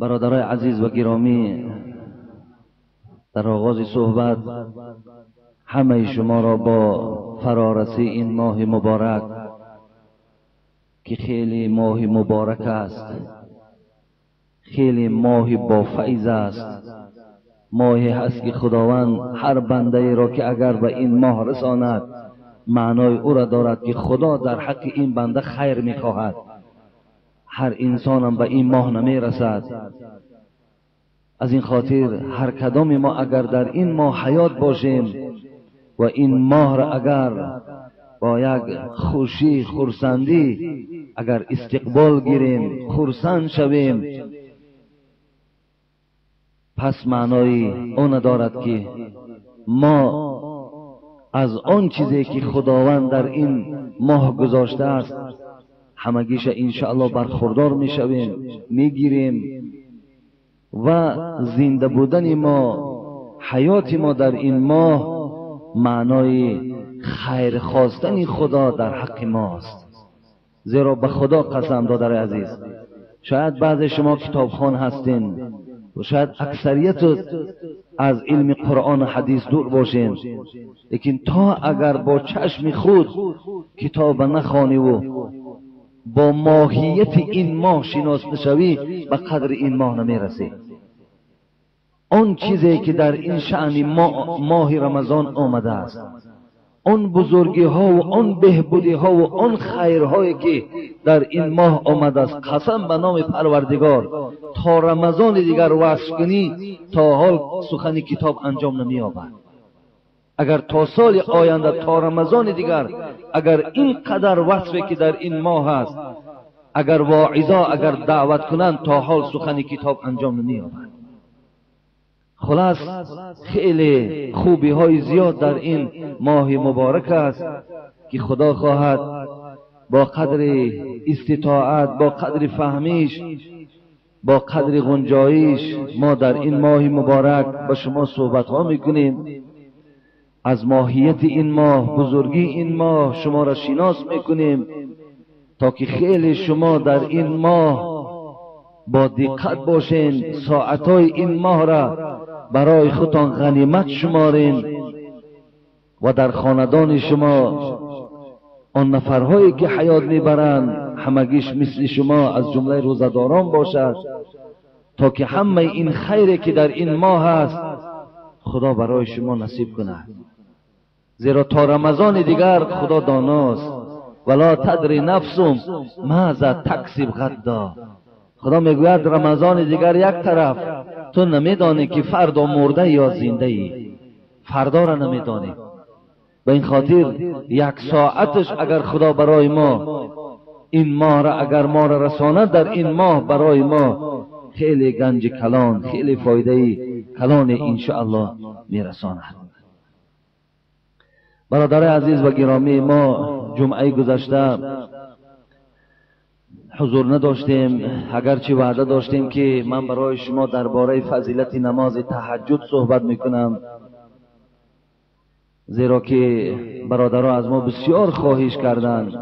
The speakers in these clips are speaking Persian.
برادرای عزیز و گرامی، در آغاز صحبت همه شما را با فرارسی این ماه مبارک که خیلی ماه مبارک است، خیلی ماه با فیض است، ماهی هست که خداوند هر بنده را که اگر به این ماه رساند معنای او را دارد که خدا در حق این بنده خیر می‌خواهد. هر انسان هم به این ماه نمی‌رسد. از این خاطر هر کدام ما اگر در این ماه حیات باشیم و این ماه را اگر با یک خوشی خرسندی اگر استقبال گیریم، خرسند شویم، پس معنای اون دارد که ما از آن چیزی که خداوند در این ماه گذاشته است همگیش انشاءالله برخوردار میشویم، میگیریم و زنده بودن ما، حیات ما در این ماه معنای خیر خواستن خدا در حق ماست. زیرا به خدا قسم دادر عزیز، شاید بعض شما کتابخوان هستین و شاید اکثریت از علم قرآن و حدیث دور باشین، لیکن تا اگر با چشم خود کتاب نخوانی و با ماهیت این ماه شناس نشوی به قدر این ماه نمیرسی. آن چیزی که در این شأن ماه رمضان آمده است، آن بزرگی ها و آن بهبودی ها و آن خیرهایی که در این ماه آمده است، قسم به نام پروردگار تا رمضان دیگر وصف کنی تا حال سخن کتاب انجام نمی یابد. اگر تا سال آینده تا رمضان دیگر اگر این قدر وصفی که در این ماه است اگر واعظا اگر دعوت کنند تا حال سخن کتاب انجام نمی یابد. خلاص خیلی خوبی های زیاد در این ماه مبارک است که خدا خواهد با قدر استطاعت، با قدر فهمیش، با قدر گنجایش ما در این ماه مبارک با شما صحبت ها میکنیم. از ماهیت این ماه، بزرگی این ماه شما را شناس میکنیم تا که خیلی شما در این ماه با دقت باشین، ساعتهای این ماه را برای خودتان غنیمت شمارین و در خاندان شما آن نفرهایی که حیات میبرند همگیش مثل شما از جمله روزداران باشد تا که همه این خیری که در این ماه هست خدا برای شما نصیب کند. زیرا تا رمضان دیگر خدا داناست، ولا تدری نفس ماذا تکسب غدا. خدا میگوید رمضان دیگر یک طرف تو نمیدانی که فردا مرده یا زنده ای، فردا را نمیدانی. به این خاطر یک ساعتش اگر خدا برای ما این ماه را اگر ما را رساند در این ماه برای ما خیلی گنج کلان، خیلی فایده کلان انشاءالله میرساند. برادر عزیز و گرامی، ما جمعه گذشته حضور نداشتیم، اگرچه وعده داشتیم که من برای شما درباره فضیلت نماز تهجد صحبت میکنم، زیرا که برادرها از ما بسیار خواهش کردند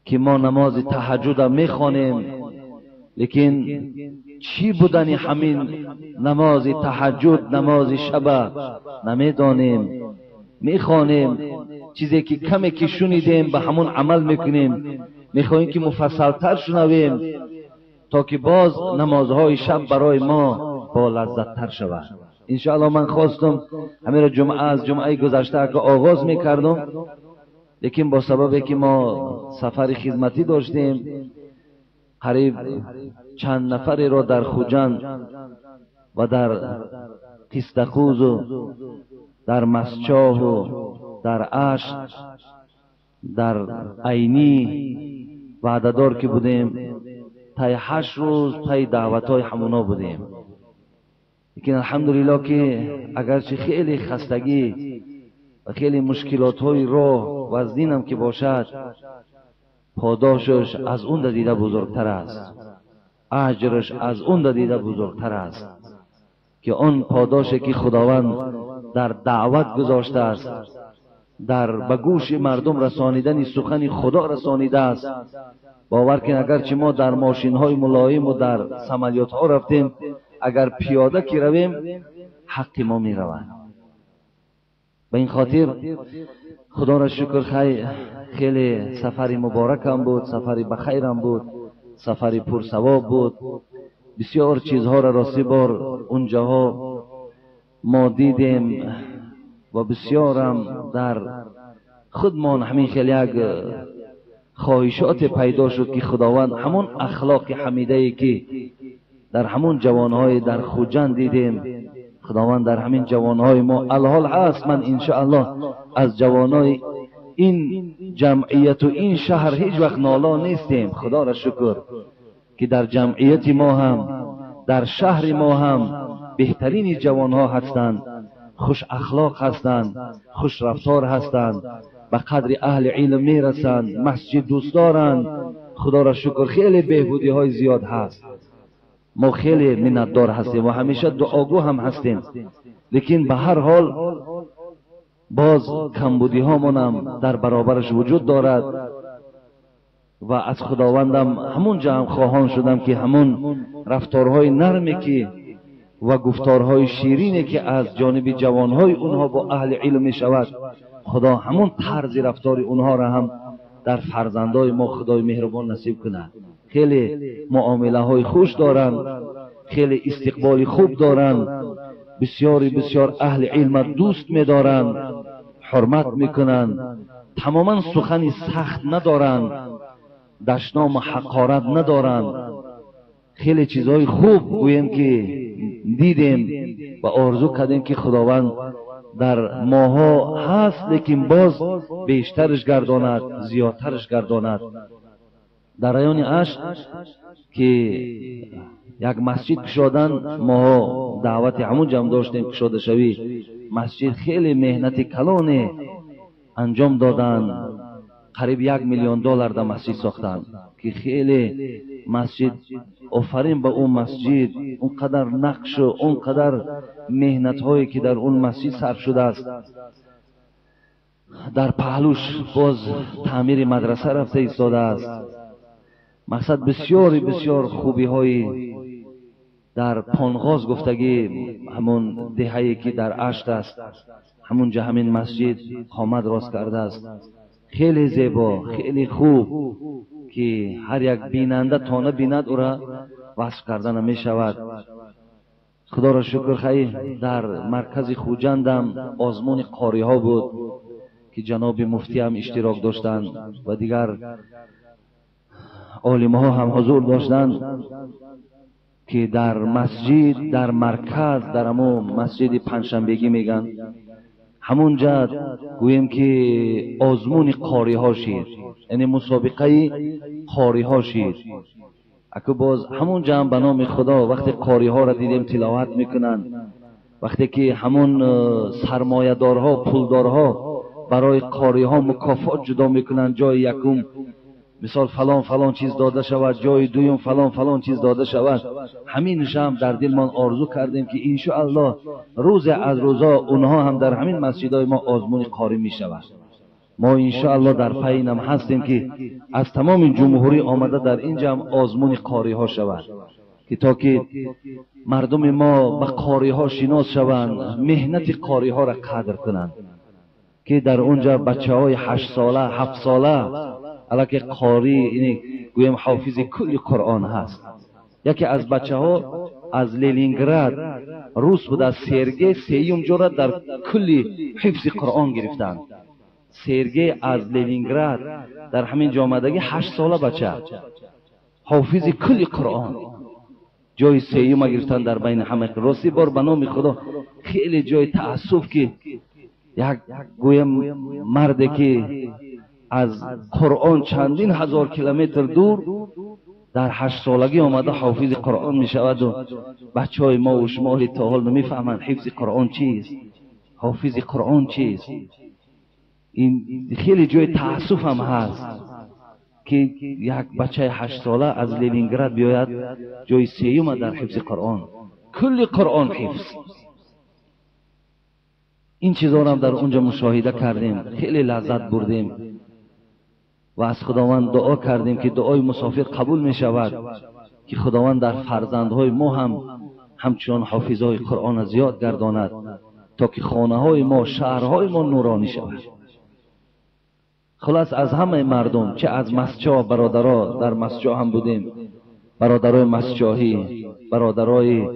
که ما نماز تهجد میخوانیم، لیکن چی بودن همین نماز تهجد، نماز شب نمیدانیم. میخوانیم چیزی که کمی که شنیدیم به همون عمل میکنیم، میخواهیم که مفصلتر شنویم تا که باز نمازهای شب برای ما با لذت تر شود. انشاءالله من خواستم همین را جمعه از جمعه گذشته که آغاز میکردم، لیکن با سببی که ما سفر خدمتی داشتیم قریب چند نفری را در خوجند و در قستقوز و در مسچاه و در اشت در عینی وعده‌دار که بودیم، تا 8 روز پای دعوت‌های همونا بودیم. لیکن الحمدلله که اگرچه خیلی خستگی و خیلی مشکلات‌های راه و از دینم که باشد، پاداشش از اون دیده بزرگتر است، اجرش از اون دیده بزرگتر است که آن پاداشی که خداوند در دعوت گذاشته است در به گوش مردم رسانیدن سخن خدا رسانیده است. باور کن اگرچه ما در ماشین های ملایم و در سمالیات ها رفتیم، اگر پیاده که رویم حق ما می روند. به این خاطر خدا را شکر خیلی سفری مبارک هم بود، سفری بخیر هم بود، سفری پر ثواب بود. بسیار چیزها را راستی بار اونجاها ما دیدیم و بسیارم در خودمان همین خیلی یک خواهشات پیدا شد که خداوند همون اخلاق حمیده ای که در همون جوانهای در خوجند دیدیم، خداوند در همین جوانهای ما الحال هست. من انشاءالله از جوانای این جمعیت و این شهر هیچ وقت نالا نیستیم. خدا را شکر که در جمعیت ما هم در شهر ما هم بهترین جوانها هستند، خوش اخلاق هستند، خوش رفتار هستند، به قدر اهل علم میرسند، مسجد دوست دارند. خدا را شکر خیلی بهبودی های زیاد هست. ما خیلی منتدار هستیم و همیشه دعاگو هم هستیم، لیکن به هر حال باز کمبودی هامون هم در برابرش وجود دارد و از خداوندم همونجا هم خواهان شدم که همون رفتارهای نرمی که و گفتارهای شیرینی که از جانب جوانهای اونها با اهل علم می شود، خدا همون طرز رفتار اونها را هم در فرزندای ما خدای مهربان نصیب کند. خیلی معامله های خوش دارند، خیلی استقبال خوب دارند، بسیار اهل علم دوست می دارند، حرمت می کنند، تماما سخن سخت ندارند، دشنام و حقارت ندارند. خیلی چیزهای خوب گویم که دیدیم و آرزو کردیم که خداوند در ماها هست، لیکن باز بیشترش گرداند، زیادترش گرداند. در رایان اش که یک مسجد کشادن، ما دعوت همون جمع داشتیم کشاده شوی مسجد. خیلی مهنت کلانه انجام دادن، قریب $1 میلیون در مسجد ساختن که خیلی مسجد آفرین به اون مسجد. اونقدر نقش و اونقدر مهنت هایی که در اون مسجد صرف شده است. در پهلوش باز تعمیر مدرسه رفته ایستاده است. مقصد بسیار خوبی های در پانغاز گفتگی همون دهه‌ای که در اشت است، همونجا همین مسجد خامد راست کرده است. خیلی زیبا، خیلی خوب که هر یک بیننده تانه بیند او را وصف کردن می شود. خدا را شکر خیلی در مرکز خوجندم آزمون قاری ها بود که جناب مفتی هم اشتراک داشتند و دیگر عالم ها هم حضور داشتند که در مسجد در مرکز در همون مسجد پنجشنبگی میگن همونجا گویم که آزمون قاری ها شیر، یعنی مسابقه قاری ها شیر. اگه باز همونجا هم به نام خدا وقتی قاری ها را دیدیم تلاوت میکنن، وقتی که همون سرمایه‌دارها پولدارها برای قاری ها مکافات جدا میکنن، جای یکم مثال فلان چیز داده شود، جای دویم فلان چیز داده شود. همین هم در دل من آرزو کردیم که انشاءالله روز از روزا اونها هم در همین مسجدای ما آزمون قاری می شود. ما انشاءالله در پینم هستیم که از تمام جمهوری آمده در اینجا هم آزمون قاری ها شود که تا که مردم ما به قاری ها شناس شوند، مهنت قاری ها را قدر کنند که در اونجا بچه های 8 ساله 7 ساله البته قاری یعنی گویم حافظ کل قرآن هست. یکی از بچه ها از لنینگراد روس بود، از سرگی سیوم جورا در کل حفظ قرآن گرفتند. سرگی از لنینگراد در همین جامعه 8 ساله بچه حافظ کل قرآن، جای سیوم گرفتن در بین همه. راستی بار به نام خدا خیلی جای تأسف که یک گویم مرد که از قرآن چندین هزار کیلومتر دور در 8 سالگی آمده حافظ قرآن می شود و بچه های ما و شما تا حال نمی فهمند حفظ قرآن چیست، حافظ قرآن چیست. این خیلی جای تأسف هم هست که یک بچه 8 ساله از لنینگراد بیاید جای سیوم در حفظ قرآن، کل قرآن حفظ. این چیزا رو هم در اونجا مشاهده کردیم، خیلی لذت بردیم و از خداوند دعا کردیم که دعای مسافر قبول می شود، که خداوند در فرزندهای ما هم همچنان حافظای قرآن زیاد گرداند تا که خانه های ما، شهرهای ما نورانی شود. خلاص از همه مردم، چه از مسجا برادرها، در مسجا هم بودیم، برادرای مسجاهی، برادرای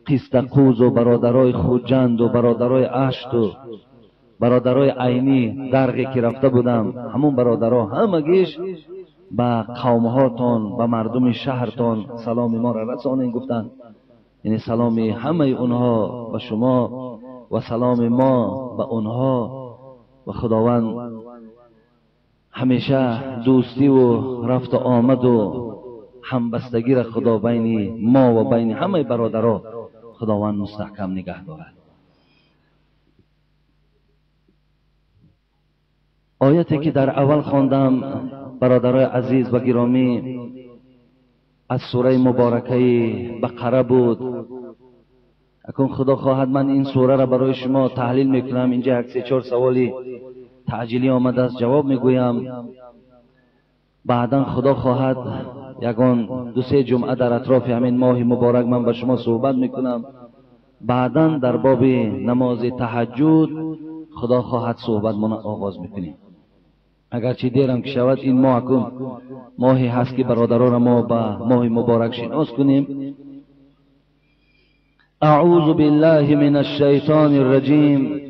قیستقوز و برادرای خوجند و برادرای اشت و برادرای عینی درغی که رفته بودم، همون برادرها همگیش به قومهاتون، به مردم شهرتون سلام ما را رسانین گفتن، یعنی سلام همه اونها به شما و سلام ما به اونها و خداوند همیشه دوستی و رفت و آمد و همبستگی را خدا بین ما و بین همه برادرها خداوند مستحکم نگه دارد. آیتی که در اول خواندم برادرای عزیز و گرامی از سوره مبارکه بقره بود. اکنون خدا خواهد من این سوره را برای شما تحلیل میکنم. اینجا 1-3-4 سوالی تعجیلی آمده است، جواب میگویم. بعدا خدا خواهد یگان 2-3 جمعه در اطراف همین ماه مبارک من با شما صحبت میکنم. بعدا در باب نماز تهجد خدا خواهد صحبت من آغاز میکنیم. اگرچه دیرم که شود این ماه کن ماهی هست که برادران را ما با ماه مبارک شناس کنیم. اعوذ بالله من الشیطان الرجیم.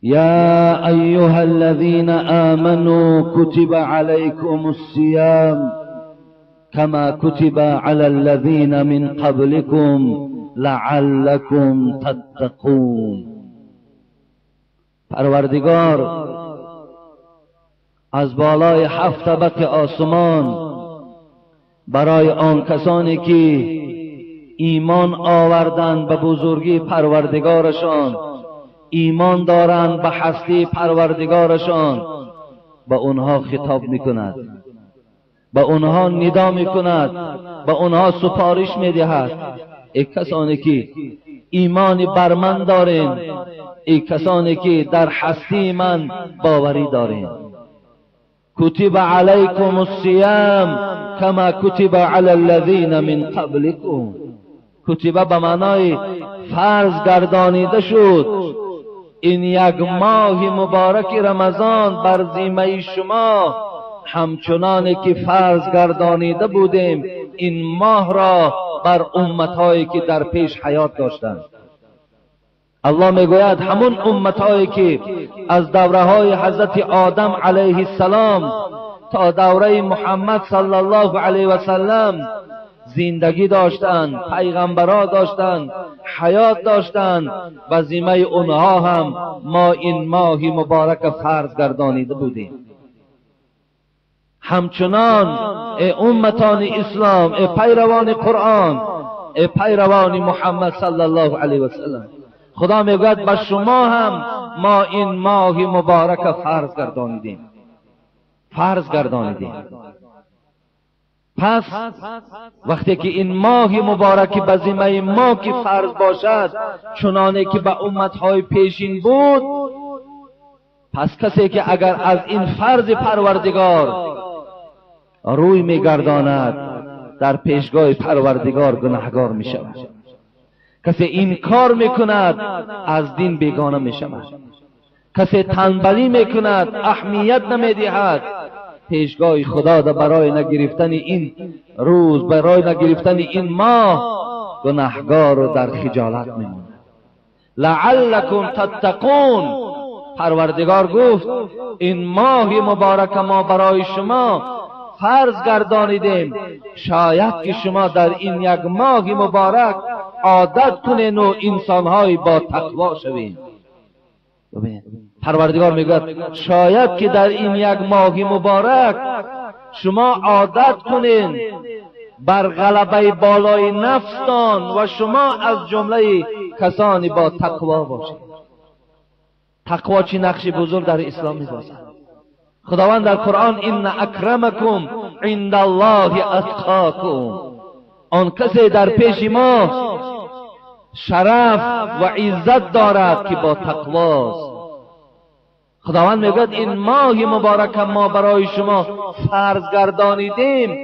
یا ایها الذین آمنوا کتب علیکم الصیام کما کتب علی الذین من قبلکم لعلکم تتقون. پروردگار از بالای 7 طبق آسمان برای آن کسانی که ایمان آوردند به بزرگی پروردگارشان، ایمان دارند به هستی پروردگارشان، به اونها خطاب میکند، به اونها ندا میکند، به اونها سفارش میدهد. ای کسانی که ایمان بر من دارین، ای کسانی که در هستی من باوری دارین. کتب علیکم الصیام کما کتب علی الذین من قبلکم. کتب به معنای فرض گردانیده شد. این یک ماه مبارک رمضان بر ذمه شما همچنان که فرض گردانیده بودیم این ماه را بر امتهایی که در پیش حیات داشتند. الله میگوید همون امتهایی که از دوره های حضرت آدم علیه السلام تا دوره محمد صلی الله علیه و سلم زندگی داشتند، پیغمبرها داشتند، حیات داشتند، و ذمه اونها هم ما این ماه مبارک فرض گردانیده بودیم. همچنان ای امتان اسلام، ای پیروان قرآن، ای پیروان محمد صلی الله علیه و سلم، خدا میگوید به شما هم ما این ماه مبارک فرض گردانیدیم. پس وقتی که این ماه مبارک به ذمه ما که فرض باشد چنانه که به امتهای پیشین بود، پس کسی که اگر از این فرض پروردگار روی میگرداند در پیشگاه پروردگار گناهگار میشود. کسی این کار میکند از دین بیگانه میشود. کسی تنبلی میکند، اهمیت نمیدهد، پیشگاه خدا برای نگرفتن این روز، برای نگرفتن این ماه گناهگار و در خجالت میماند. لعلکم تتقون. پروردگار گفت این ماه مبارک ما برای شما فرض گردانیدیم، شاید که شما در این یک ماه مبارک عادت کنین و انسانهای با تقوا شوین. پروردگار میگوید شاید که در این یک ماه مبارک شما عادت کنین بر غلبه بالای نفستان و شما از جمله کسانی با تقوا باشید. تقوا چه نقش بزرگ در اسلام می‌باشد. خداوند در قرآن ان اکرمکم عند الله اتقاکم، آن کسی در پیش ما شرف و عزت دارد که با تقواست. خداوند میگوید این ماه مبارک ما برای شما فرض گردانیدیم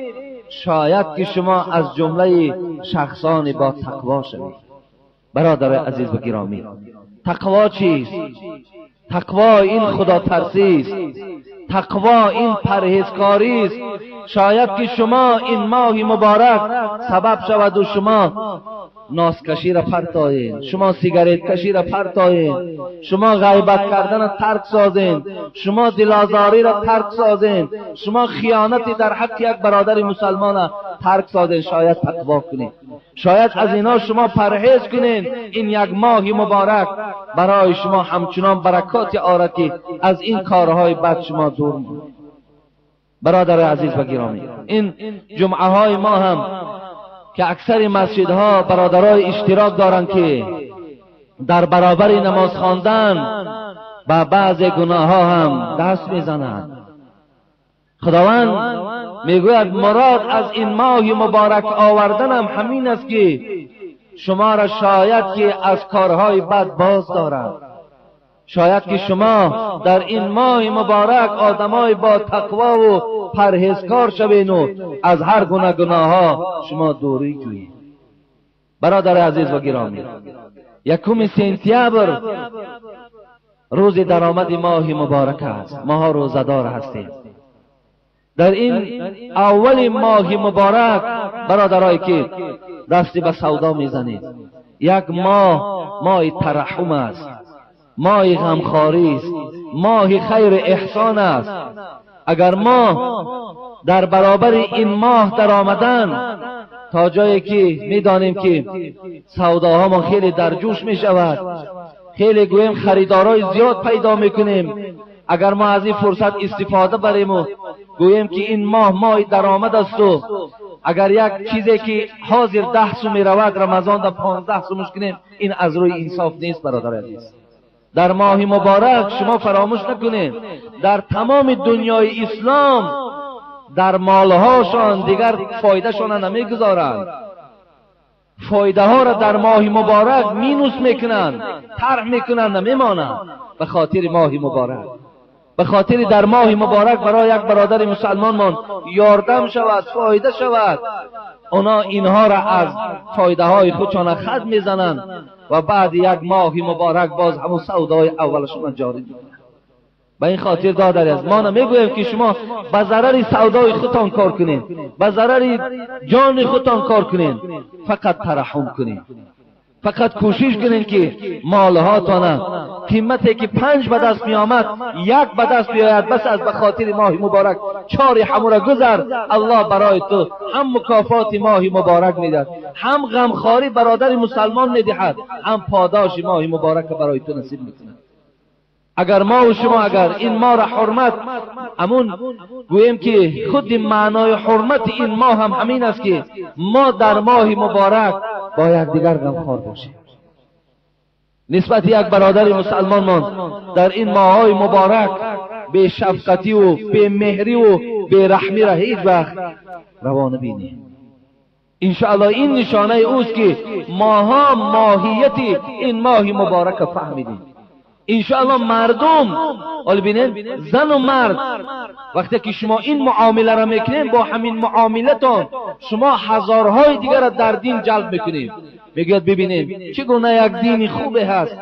شاید که شما از جمله شخصان با تقوا شوید. برادر عزیز و گرامی، تقوا چیست؟ تقوا این خدا ترسی است، تقوا این پرهیزکاری است. شاید که شما این ماه مبارک سبب شود و شما ناسکشی را پرتایید، شما سیگارت کشی را پرتایید، شما غیبت کردن را ترک سازید، شما دلازاری را ترک سازید، شما خیانتی در حق یک برادر مسلمان را ترک سازید. شاید تقوا کنید، شاید از اینا شما پرهیز کنید. این یک ماه مبارک برای شما همچنان برکات آورد که از این کارهای بد شما دور ماند. برادر عزیز و گرامی، این جمعه های ما هم که اکثر مسجدها برادرای اشتراک دارند که در برابر نماز خواندن با بعض گناه ها هم دست میزنند. خداوند میگوید مراد از این ماه مبارک آوردنم همین است که شما را شاید که از کارهای بد باز دارد. شاید که شما در این ماه مبارک آدمای با تقوا و پرهیزکار شوید و از هر گونه گناه ها شما دوری جویید. برادر عزیز و گرامی، 1 سپتامبر روز درآمد ماه مبارک است. ما روزدار هستیم. در این اول ماه مبارک برادرایی که دستی به سودا میزنید، یک ماه ترحم است، ماه غمخواری است، ماه خیر احسان است. اگر ما در برابر این ماه در آمدن تا جایی که میدانیم که سوداها ما خیلی در جوش می شود، خیلی گویم خریدارای زیاد پیدا میکنیم، اگر ما از این فرصت استفاده بریم و گویم که این ماه درآمد است و اگر یک چیزی که حاضر 10 سو می رود رمضان در 15 سو کنیم، این از روی انصاف نیست. برادر عزیز، در ماه مبارک شما فراموش نکنید در تمام دنیای اسلام در مالهاشان دیگر فایده شان نمیگذارند، فایده ها را در ماه مبارک مینوس میکنند، طرح میکنند، نمیمانند. به خاطر ماه مبارک، به خاطر در ماه مبارک برای یک برادر مسلمان یاردم شود، فایده شود، اونا اینها را از فایده های خودشان خرج میزنند و بعد یک ماه مبارک باز همون سودای اولشون جاری میکنند. به این خاطر دادر است ما نمیگوییم که شما به ضرر سودای خودتان کار کنید، به ضرر جان خودتان کار کنید، فقط ترحم کنید، فقط کوشش کنید که مالهاتان قیمتی که 5 به دست می آمد 1 به دست بیاید. بس از به خاطر ماه مبارک 4 همورا گذر، الله برای تو هم مکافات ماه مبارک میدهد، هم غمخواری برادر مسلمان میدهد، هم پاداش ماه مبارک برای تو نصیب میکند. اگر ما و شما اگر این ماه را حرمت همون گوییم که خود معنای حرمت این ماه هم همین است که ما در ماه مبارک با یکدیگر غمخوار باشیم. نسبت یک برادر مسلمان در این ماه‌های مبارک به شفقتی و به مهری و به رحمی را هیچ وقت روا نبینیم. انشاءالله این نشانه اوست که ماها ماهیت این ماه مبارک فهمیدیم. انشاءالله مردم ببینید، زن و مرد وقتی که شما این معامله را میکنین، با همین معاملتان شما هزارهای دیگر را در دین جلب میکنید. میگید ببینید چگونه یک دین خوبه هست،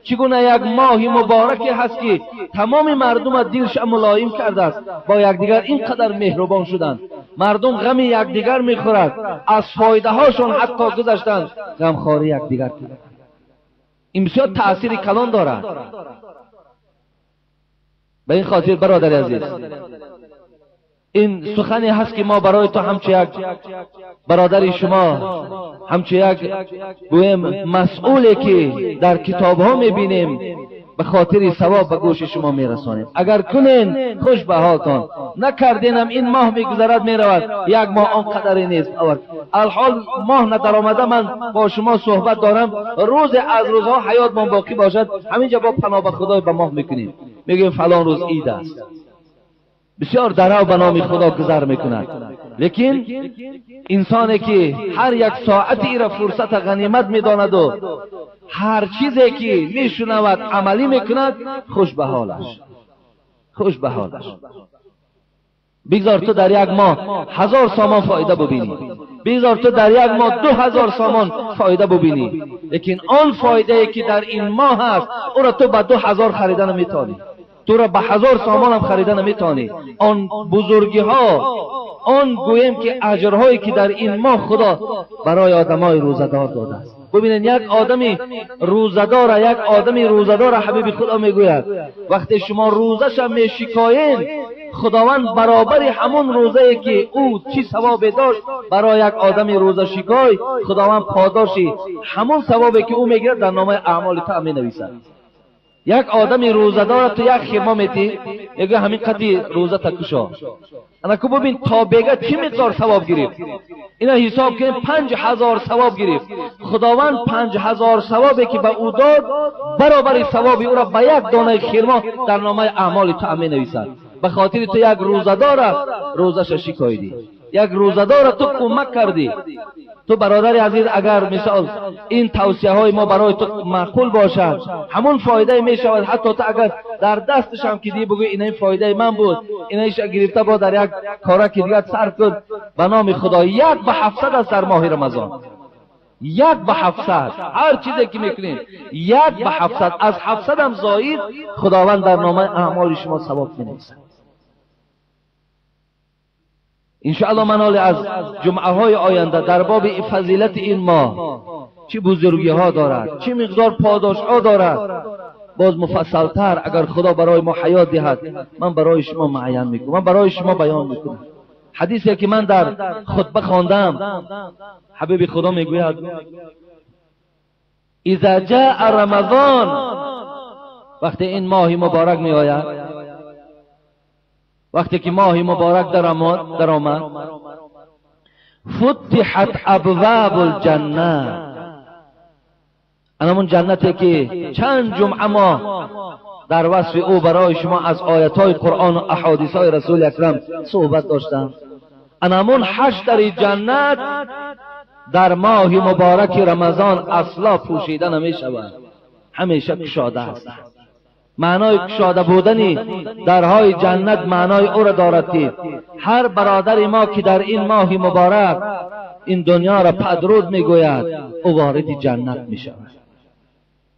چگونه یک ماه مبارکی هست که تمام مردم دلش ملایم کرده است، با یکدیگر اینقدر مهربان شدند، مردم غم یکدیگر میخورد، از فایده هاشون حتی گذشتند غمخواری یکدیگر کردند. این بسیار تأثیر کلان دارد. به این خاطر برادر عزیز، این سخنی هست که ما برای تو همچه یک برادر شما، همچه یک گویم مسئولی که در کتاب ها میبینیم به خاطر ثواب به گوش شما میرسانیم. اگر کنین خوش به حالتان، نکردینم این ماه میگذرد میرود، یک ماه آنقدری نیست. الحال ماه ندر آمده من با شما صحبت دارم، روز از روزها حیات من باقی باشد، همینجا با پناه به خدای به ماه میکنیم، میگیم فلان روز عید است، بسیار درو به نام خدا گذر میکند. لیکن انسانی که هر یک ساعت ای را فرصت غنیمت میداند و هر چیزی که میشنود عملی میکند، خوش به حالش، خوش به حالش. بگذار تو در یک ماه 1000 سامان فایده ببینی، بگذار تو در یک ماه 2000 سامان فایده ببینی، لیکن آن فایده ای که در این ماه هست او را تو به 2000 خریدن میتونی، تو را به 1000 سامان هم خریدن میتونی. آن بزرگی ها، آن گویم که اجرهایی که در این ماه خدا برای آدمای روزدار داده است. ببینید یک آدمی روزدار حبیب خدا میگوید وقتی شما روزش میشکایین، خداوند برابر همون روزه که او چی ثوابی داشت برای یک آدمی روزه شکای، خداوند پاداشی همون ثوابی که او میگیرد در نامه اعمال تو می نویسد. یک آدمی روزه داره، تو یک خیمه میتی میگه همین قدی روزه تکشا، انا که ببین تا بگه چی مقدار ثواب گرفت. اینا حساب کنیم 5000 ثواب گرفت. خداوند 5000 ثوابی که به او داد برابر ثوابی او را به یک دانه خرما در نامه اعمال تو می نویسد. به خاطر تو یک روزدار روزش شکاییدی، یک روزدار تو کمک کردی. تو برادر عزیز، اگر مثال این توصیه های ما برای تو معقول باشد، همون فایده می شود. حتی تو اگر در دستش هم که دی بگوی این فایده من بود، اینش گرفته با در یک کارا که دیگه صرف کن به نام خدا، 1 به 700 است در ماه رمضان. 1 به 700 هر چیزی که میکنین 1 به 700 از 700 هم زاید خداوند در نامه اعمال شما ثواب مینویسد. انشاءالله منال از جمعه های آینده در باب فضیلت این ماه چه بزرگی ها دارد، چه مقدار پاداش ها دارد، باز مفصل تر اگر خدا برای ما حیات دهد من برای شما معین میکنم، من برای شما بیان میکنم. حدیثی که من در خطبه خواندم، حبیب خدا میگوید اذا جاء رمضان، وقتی این ماه مبارک می آید، وقتی که ماه مبارک در آمد، فتحت ابواب الجنه، همون جنتی که چند جمعه ما در وصف او برای شما از آیات‌های قرآن و احادیث‌های رسول اکرم صحبت داشتم. همون 8 در جنت در ماه مبارک رمضان اصلا پوشیده نمی شود، همیشه گشاده است. معنای گشاده بودنی درهای جنت معنای او را دارد که هر برادر ما که در این ماه مبارک این دنیا را پدرود میگوید او وارد جنت می شود.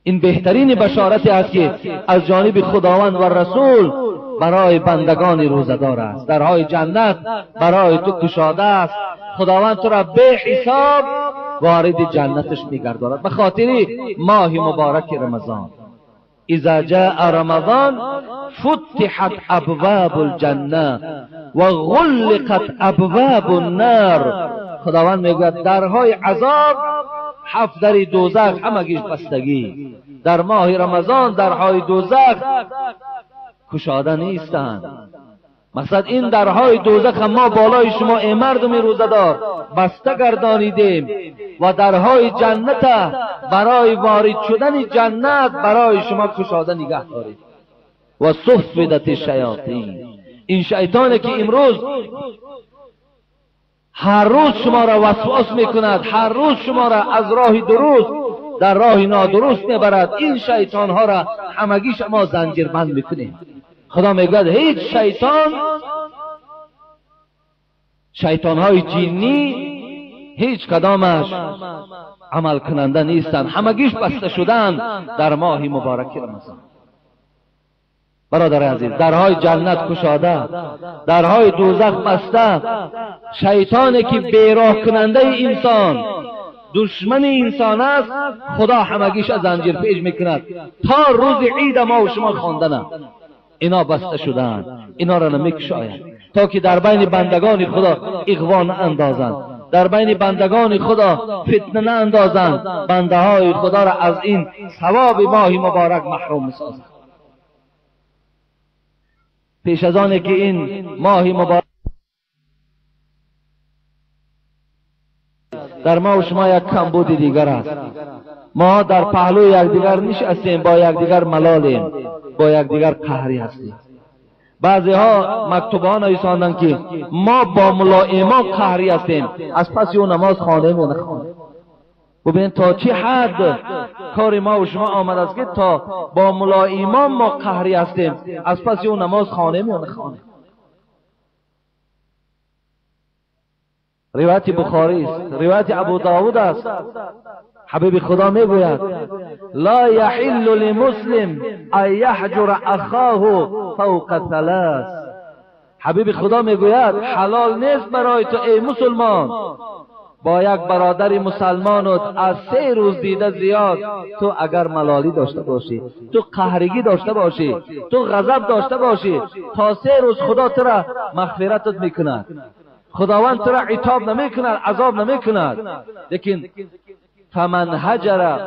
این بهترین بشارتی است که از جانب خداوند و رسول برای بندگان روزدار است. درهای جنت برای تو گشاده است، خداوند تو را به حساب وارد جنتش میگرداند به خاطر ماه مبارک رمضان. اذا جاء رمضان فتحت ابواب الجنه و غلقت ابواب النار. خداوند میگوید درهای عذاب 7 در دوزخ همگیش بستگی. در ماه رمضان درهای دوزخ گشاده نیستند. مقصد این درهای دوزخ ما بالای شما ای مردم روزدار بسته گردانیدیم و درهای جنت برای وارد شدن جنت برای شما گشاده نگه دارید. و صفدت الشیاطین، این شیطانی که امروز هر روز شما را وسواس میکند، هر روز شما را از راه درست در راه نادرست میبرد، این شیطان ها را همگی شما زنجیر بند میکنید. خدا میگوید هیچ شیطان های جنی هیچ کدامش عمل کننده نیستند، همگیش بسته شدند در ماه مبارک رمضان. برادر عزیز، درهای جنت گشاده، درهای دوزخ بسته. شیطانی که بیراه کننده انسان، دشمن انسان است، خدا همگیش زنجیر پیش میکند تا روز عید ما و شما خواندن. اینا بسته شدند، اینا را نمیکشاید تا که در بین بندگان خدا اغوا اندازند، در بین بندگان خدا فتنه اندازند، بنده های خدا را از این ثواب ماه مبارک محروم سازند. پیش از آنه که این ماه مبارک در ما و شما یک کمبود دیگر است. ما در پهلوی یکدیگر نشستیم، با یکدیگر ملالیم، با یکدیگر قهری هستیم. بعضی ها مکتوبان نویساندن که ما با ملا امام قهری هستیم، از پس اون نماز خانه می نخوانیم. ببین تا چه حد کار ما و شما آمد است که تا با ملا امام ما قهری هستیم، از پس اون نماز خانه می نخوانیم. روایت بخاری است، روایت ابو داود است. حبیب خدا میگوید لا یحل لمسلم ان یحجر اخاه فوق ثلاث. حبیب خدا میگوید حلال نیست برای تو ای مسلمان با یک برادر مسلمانت از 3 روز دیده زیاد تو اگر ملالی داشته باشی، تو قهرگی داشته باشی، تو غضب داشته باشی، تا 3 روز خدا تو را مغفرتت میکند، خداوند تو را عتاب نمیکند، عذاب نمیکند. لیکن فمن هجر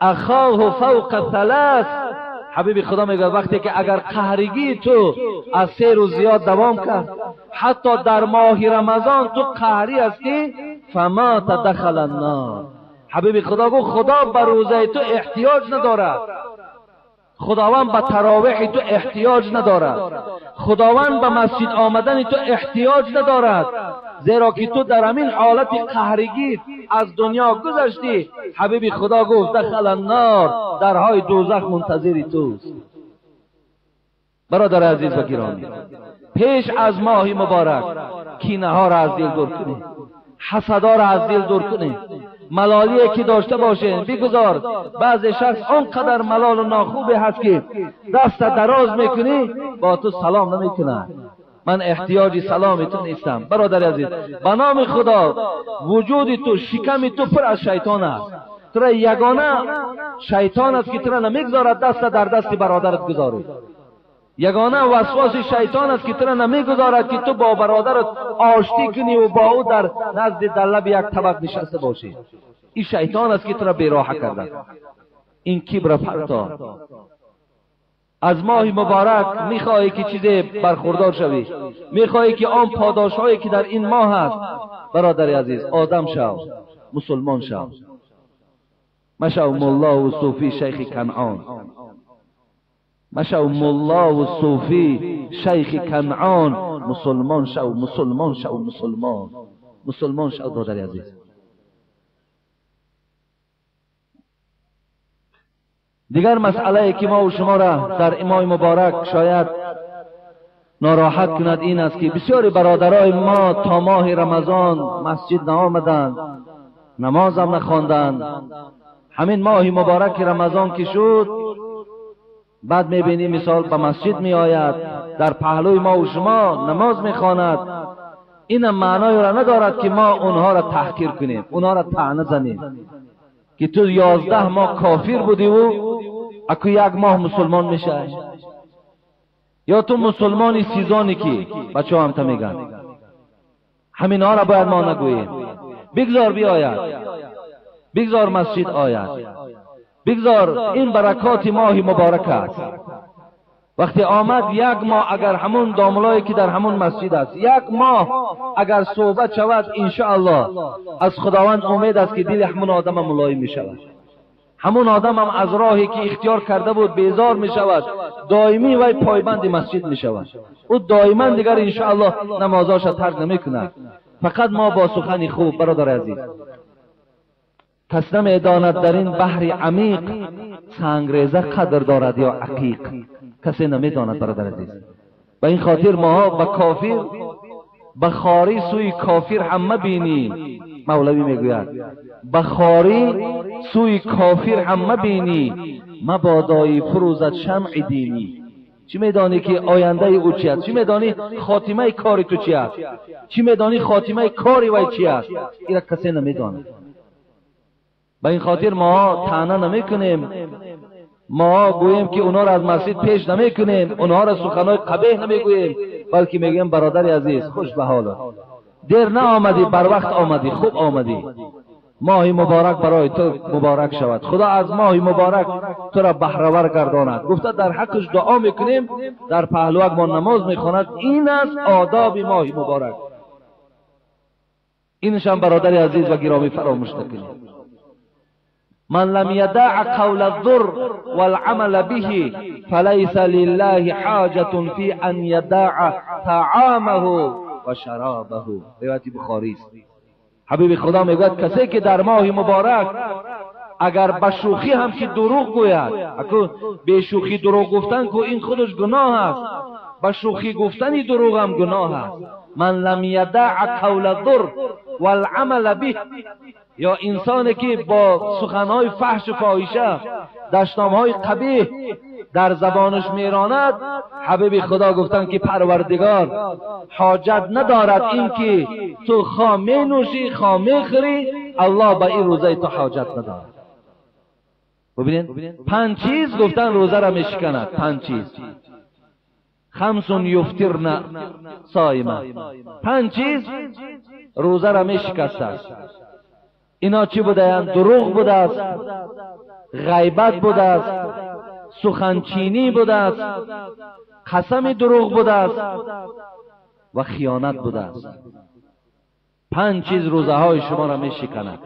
اخاه فوق ثلاث، حبیب خدا میگه وقتی که اگر قهرگی تو از 3 روز زیاد دوام کرد، حتی در ماه رمضان تو قهری هستی، فما تدخل النار. حبیب خدا گفت خدا به روزه تو احتیاج ندارد، خداوند به تراویح تو احتیاج ندارد، خداوند به مسجد آمدن تو احتیاج ندارد، زیرا که تو در همین حالت قهرگی از دنیا گذشتی. حبیب خدا گفت دخل النار، درهای دوزخ منتظر توست. برادر عزیز و گرامی، پیش از ماه مبارک کینه ها را از دل دور کنید، حسدا را از دل دور کنید، ملالی که داشته باشین بگذار. بعض شخص اونقدر ملال و ناخوبه هست که دست دراز میکنی با تو سلام نمیکنه. من احتیاجی سلام تو نیستم. برادر عزیز، به نام خدا وجود تو، شکم تو پر از شیطان است. تو را یگانه شیطان است که تو را نمیگذارد دست در دست برادرت گذاری. یگانه وسواس شیطان است که تو را نمیگذارد که تو با برادرت آشتی کنی و با او در نزد دلب یک طبق نشسته باشی. این شیطان است که تو را بی‌راه کرده. این کبر فرتا. از ماه مبارک میخواهی که چیزی برخوردار شوی، میخواهی که آن پاداشهایی که در این ماه هست، برادر عزیز آدم شو، مسلمان شو. مشو ملا و صوفی شیخ کنعان، مشو ملا و صوفی شیخ کنعان، مسلمان شو، مسلمان شو، مسلمان، مسلمان شو. برادر عزیز، دیگر مسئله که ما و شما را در ماه مبارک شاید ناراحت کند این است که بسیاری برادرای ما تا ماه رمضان مسجد نآمدند، نماز هم نخواندند. همین ماه مبارک رمضان که شد، بعد میبینی مثال به مسجد میآید، در پهلوی ما و شما نماز میخواند. این معنای را ندارد که ما اونها را تحقیر کنیم، اونها را طعنه زنیم که تو 11 ماه کافر بودی و اکو 1 ماه مسلمان میشه، یا تو مسلمانی سیزانی که بچه هم تا میگن. همین ها را باید ما نگوییم. بگذار بیاید، بگذار مسجد آید، بگذار این برکات ماه مبارک است. وقتی آمد 1 ماه اگر همون داملایی که در همون مسجد است 1 ماه اگر صحبت شود، انشاءالله از خداوند امید است که دل همون آدم ملایم می شود. همون آدم هم از راهی که اختیار کرده بود بیزار می شود، دائمی وی پایبند مسجد می شود. او دائما دیگر انشاءالله نمازاش ترک نمی کند. فقط ما با سخن خوب، برادر عزیز، کس نمی داند در این بحر عمیق سنگریزه قدر دارد یا عقیق. کسی نمی داند برادر عزیز. به این خاطر ما به کافر، به خاری سوی کافر هم مبینی. مولوی میگوید به خاری سوی کافر هم مبینی، مبادای فروزت شمع دینی. چی میدانی که آینده او چی است؟ چی میدانی خاتمه کار تو چی است؟ چی میدانی خاتمه کاری وی چی است؟ این کسی نمیداند. به این خاطر ما طعنه نمیکنیم، ما گوییم که اونا را از مسجد پیش نمیکنیم، اونها را سخنای قبیح نمیگوییم، بلکه میگیم برادر عزیز خوش به حالت، دیر نه آمدی، بر وقت آمدی، خوب آمدی. ماه مبارک برای تو مبارک شود. خدا از ماه مبارک تو را بهره‌ور گرداند. گفته در حقش دعا میکنیم، در پهلوک ما نماز میخواند. این است آداب ماه مبارک. اینشان برادر عزیز و گرامی فراموش نکنید. من لم یدع قول الضر والعمل به فلیس لله حاجة فی ان یدع طعامه و شرابه. روایت بخاری است. حبیب خدا میگوید کسی که در ماه مبارک اگر به شوخی هم که دروغ گوید، به شوخی دروغ گفتن که این خودش گناه است، به شوخی گفتنی دروغ هم گناه است. من لم یدع قول الضر والعمل به، یا انسانی که با سخنهای فحش و فاحشه، دشنامهای قبیح در زبانش میراند، حبیب خدا گفتن که پروردگار حاجت ندارد این که تو خواه می نوشی خواه می خوری، الله به این روزه تو حاجت ندارد. ببینید 5 چیز گفتن روزه را میشکند. 5 چیز. خمس یفترن صائما. 5 چیز روزه را میشکست. اینا چی بوده اند؟ دروغ بوده است، غیبت بوده است، سخنچینی بوده است، قسم دروغ بوده است و خیانت بوده است. 5 چیز روزه های شما را میشکند.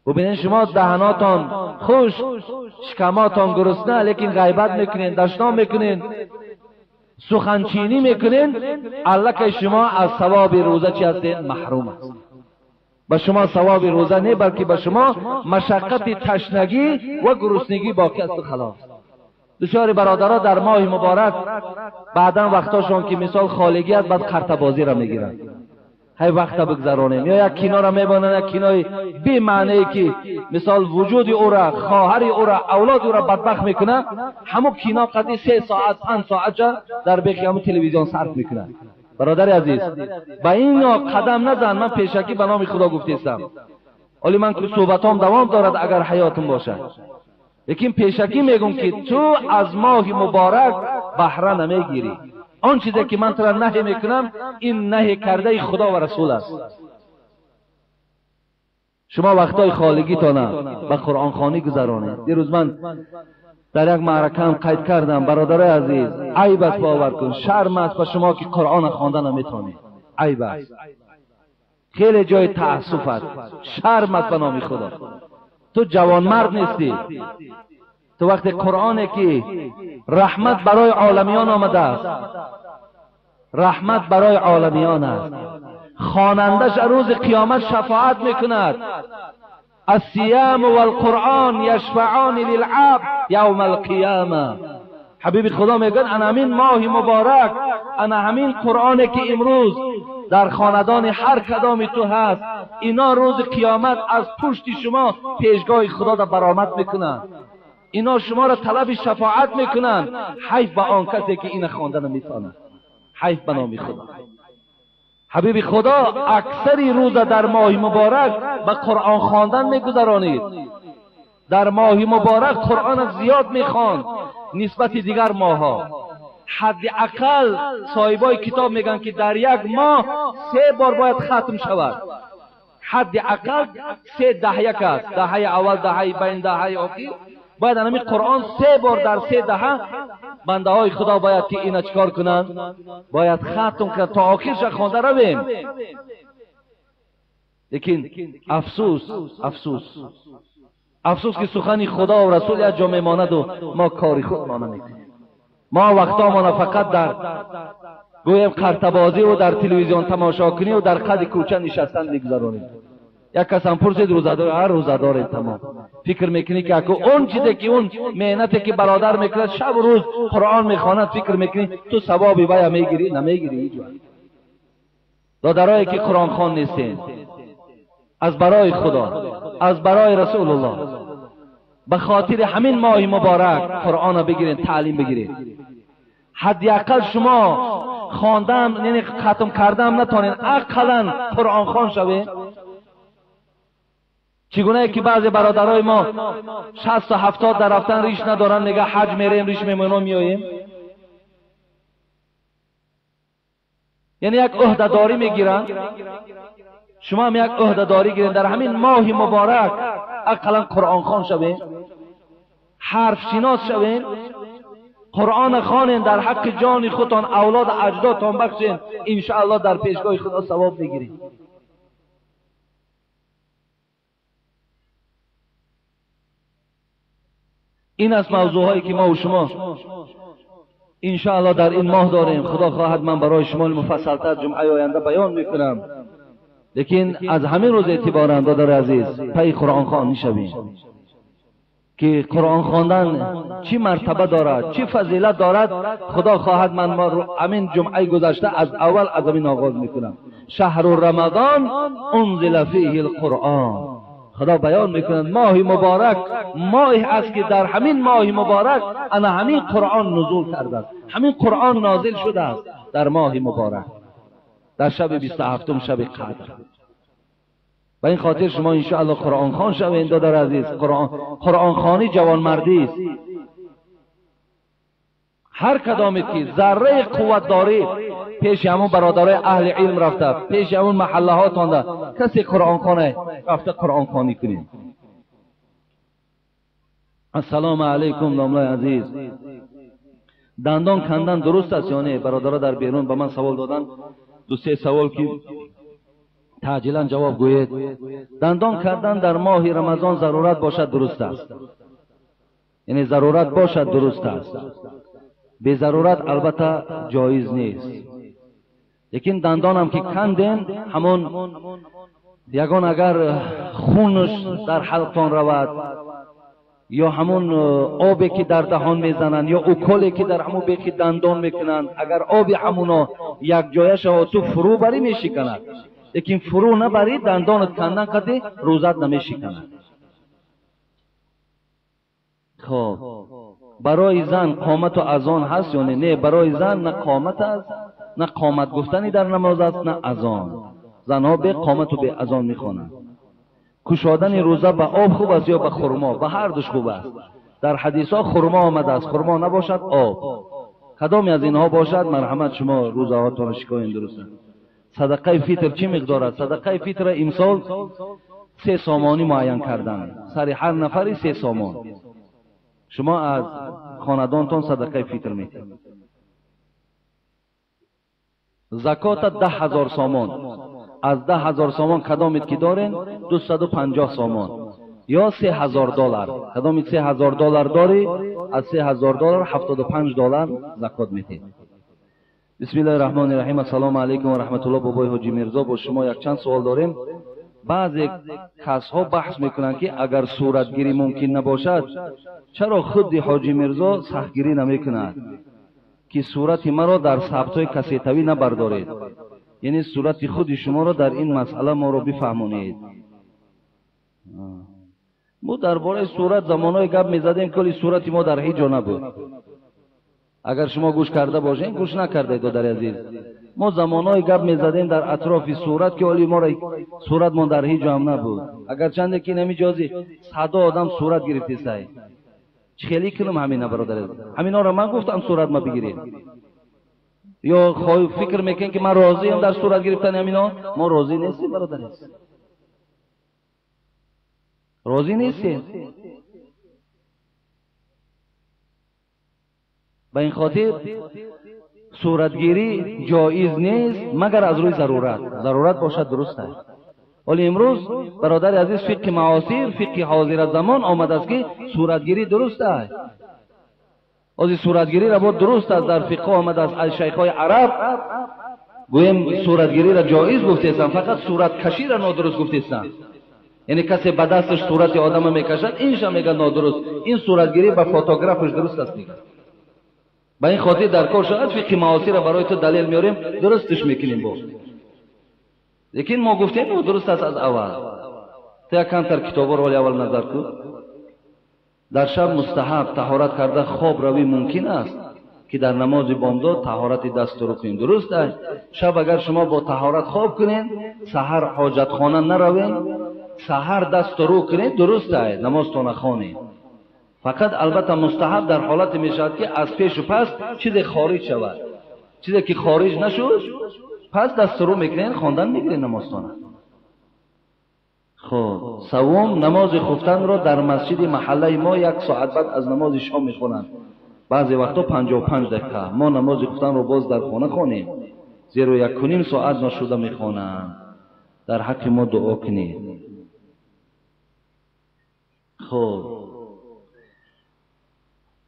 ببینید شما دهناتان خوش، شکماتان گرسنه، لیکن غیبت میکنین، دشنام میکنین، سخنچینی میکنین، الله که شما از ثواب روزه چی هستین؟ محروم است. به شما ثواب روزه نه، بلکه به شما مشقت تشنگی و گرسنگی باقی است و خلاص. دچار برادرها در ماه مبارک بعدا وقتاشون که مثال خالگی است، بعد خرطه بازی را میگیرن، های وقت بگذرانیم، یا یک کینا را میبانن، یک کینای بی معنی که مثال وجود او را، خواهر او را، اولاد او را بدبخت میکنه، همون کینا قدی 3 ساعت 5 ساعت در بیخی همون تلویزیون صرف میکنه. برادر عزیز با این قدم نزن. من پیشکی به نام خدا گفتیستم، ولی من که صحبتام دوام دارد اگر حیاتم باشه، لیکن پیشکی میگم که تو از ماه مبارک بهره نمیگیری. آن چیزی که من تو را نهی میکنم، این نهی کرده خدا و رسول است. شما وقتای خالگی تانه به قرآن خوانی گذرانید. دیروز من در یک معرکه هم قید کردم، برادر عزیز عیب است باور کن، شرم است به شما که قرآن خواندن نمیتونید. عیب است، خیلی جای تأسف است، شرم است به نام خدا. تو جوان مرد نیستی. تو وقتی قرآنی که رحمت برای عالمیان آمده است، رحمت برای عالمیان است، خوانندش روز قیامت شفاعت میکند. الصیام والقرآن یشفعان للعبد یوم القیامه. حبیب خدا میگن انا همین ماه مبارک، انا همین قرآنی که امروز در خاندان هر کدام تو هست، اینا روز قیامت از پشت شما پیشگاه خدا را برآمد میکنند. اینا شما را طلب شفاعت میکنند. حیف به آن کسی که این خوانده نمیتونه. حیف به نام خدا. حبیب خدا اکثری روز در ماه مبارک به قرآن خواندن میگذرانید. در ماه مبارک قرآن زیاد میخواند نسبت دیگر ماها. حداقل صاحبای کتاب میگن که در یک ماه 3 بار باید ختم شود. حداقل 3 دهه است، دهه اول، دهه بین، دهه آخر، باید همین قرآن 3 بار در 3 دهه بنده های خدا باید که اینا چکار کنند؟ باید ختم کنند تا آخرش خوانده رویم. لیکن افسوس که سخن خدا و رسول از جا میماند و ما کاری خود ما نمیکنیم. ما وقتامون فقط در گویم قرطبازی و در تلویزیون تماشا کنی و در قد کوچه نشستن میگذرونیم. یک کس هم پرسید روزدار، هر روزدار تمام فکر میکنی که اون چیزی که اون مهنتی که برادر میکنه شب و روز قرآن میخواند، فکر میکنی تو ثوابی باید میگیری؟ نمیگیری. هیچ وقت دادرایی که قرآن خوان نیستین، از برای خدا، از برای رسول الله، به خاطر همین ماه مبارک قرآن بگیرین، تعلیم بگیرین. حداقل شما خواندم یعنی ختم کردم نتونین، اقلا قرآن خوان شوین. چگونه که بعضی برادرای ما 60 تا 70 در رفتن ریش ندارن، نگه حج میریم ریش میمونیم میاییم. یعنی یک عهده‌داری میگیرن. شما هم یک عهده‌داری گیرین، در همین ماه مبارک اقلا قرآن خوان شوین، حرف شناس شوین، قرآن خوانین، در حق جان خودتان، اولاد اجدادتان بخشین، ان شاء الله در پیشگاه خدا ثواب میگیرین. این است موضوعهایی که ما و شما انشاءالله در این ماه داریم. خدا خواهد من برای شما مفصل‌تر جمعه آینده بیان میکنم. لیکن از همین روز اعتبار اندادار عزیز پی قرآن خوان میشویم که قرآن خواندن چی مرتبه دارد، چی فضیلت دارد. خدا خواهد من ما همین جمعه گذشته از اول از همین آغاز میکنم. شهر رمضان انزل فیه القرآن. خدا بیان میکنند ماه مبارک ماهی است که در همین ماه مبارک انا همین قرآن نزول کرده است، همین قرآن نازل شده است در ماه مبارک، در شب 27 شب قدر. و این خاطر شما انشاءالله قرآن خوان شوید دادر عزیز. قرآن خوانی جوانمردی است. هر کدامی که ذره قوت داری پیش همون برادرای اهل علم رفته، پیش همون محله ها تانده، کسی قرآن خوانه رفته قرآن خوانی کنید. السلام علیکم داملای عزیز. دندان کندن درست است یا نه؟ برادرها در بیرون به من سوال دادن، دو سه سوال که تعجیلا جواب گوید. دندان کردن در ماه رمضان ضرورت باشد درست است، یعنی ضرورت باشد درست است، به ضرورت البته جایز نیست. لیکن دندان هم که کندن همون یگان اگر خونش در حلقتان رود یا همون آبی که در دهان میزنن یا اوکلی که در همون بیخی دندان میکنن، اگر آبی همونا یک جایش و تو فرو بری میشکند، لیکن فرو نبری دندانت کندن کدی روزت نمیشکند. خب برای زن قامت و اذان هست یا نه؟ برای زن نه قامت است نه قامت گفتنی در نماز است نه اذان. زنها به قامت و به اذان میخوانند. کشادن روزه به آب خوب است یا به خرما؟ به هر دوش خوب است. در حدیث ها خرما آمده است، خرما نباشد آب. کدامی از اینها باشد مرحمت شما روزه هاتون شکایین درست است. صدقه فطر چی مقدار است؟ صدقه فطر امسال 3 سامانی معین کردن، سر هر نفری 3 سامان. شما از خاندانتون صدقه فطر میتید. زکات 10,000 سامان. از 10,000 سامان کدامید که دارین 250 سامان یا $3,000. کدامید $3,000 داری از $3,000 $75 زکات میتید. بسم الله الرحمن الرحیم. السلام علیکم و رحمت الله. بابای حاجی میرزا، با شما یک چند سوال داریم. بعضی کسها بحث میکنند که اگر صورتگیری ممکن نباشد چرا خود حاجی میرزا سختگیری نمیکند که صورت مرا در ثبتای کسیتوی نبردارید؟ یعنی صورت خود شما را در این مسئله ما رو بفهمونید. ما درباره صورت زمانای گپ میزدیم کلی صورت ما در هیچ جا نبود. اگر شما گوش کرده باشین، گوش نکرده دادر عزیز، ما زمانای گپ میزدیم در اطراف صورت که ولی ما را صورت ما در هیچ جا هم نبود. اگر چنده که نمیجازی 100 آدم صورت گرفته سای خیلی کنم همین برادر عزیز، همینا را من گفتم صورت ما بگیرید. یا فکر میکنین که من راضی ام در صورت گرفتن همینا؟ ما راضی نیستیم برادر عزیز، راضی نیستیم. به این خاطر صورتگیری جایز نیست مگر از روی ضرورت باشد، درست است. ولی امروز برادر عزیز فقه معاصر، فقه حاضر زمان آمده است که صورتگیری درست است. از صورتگیری را بود درست است در فقه آمده است. از شیخای عرب گویم صورتگیری را جایز گفته‌اند، فقط صورت کشی را نادرست گفته‌اند. یعنی کسی به دستش صورت آدم میکشد اینش میگه نادرست، این صورتگیری به فوتوگرافش درست است میگه. با این خاطر در کار شاید فقه معاصر را برای تو دلیل میاریم درستش میکنیم با. لیکن ما گفتیم درست است از اول. تا کم تر کتابا رو اول نظر کن. در شب مستحب طهارت کرده خواب روی ممکن است که در نماز بامداد طهارت دست رو کنید، درست است. شب اگر شما با طهارت خواب کنید، سحر حاجت خانه نروید، سحر دست رو کنید، درست است، نمازتون نخوانید. فقط البته مستحب در حالت میشود که از پیش و پس چیزی خارج شود، چیزی که خارج نشد پس دست رو میکنین خواندن میگیرین نمازتون. خب سوم، نماز خفتن را در مسجد محله ما 1 ساعت بعد از نماز شام میخونند، بعضی وقتا 55 دقیقه. ما نماز خفتن رو باز در خانه خوانیم، زیرا 1.5 ساعت نشده میخوانند. در حق ما دعا کنید. خب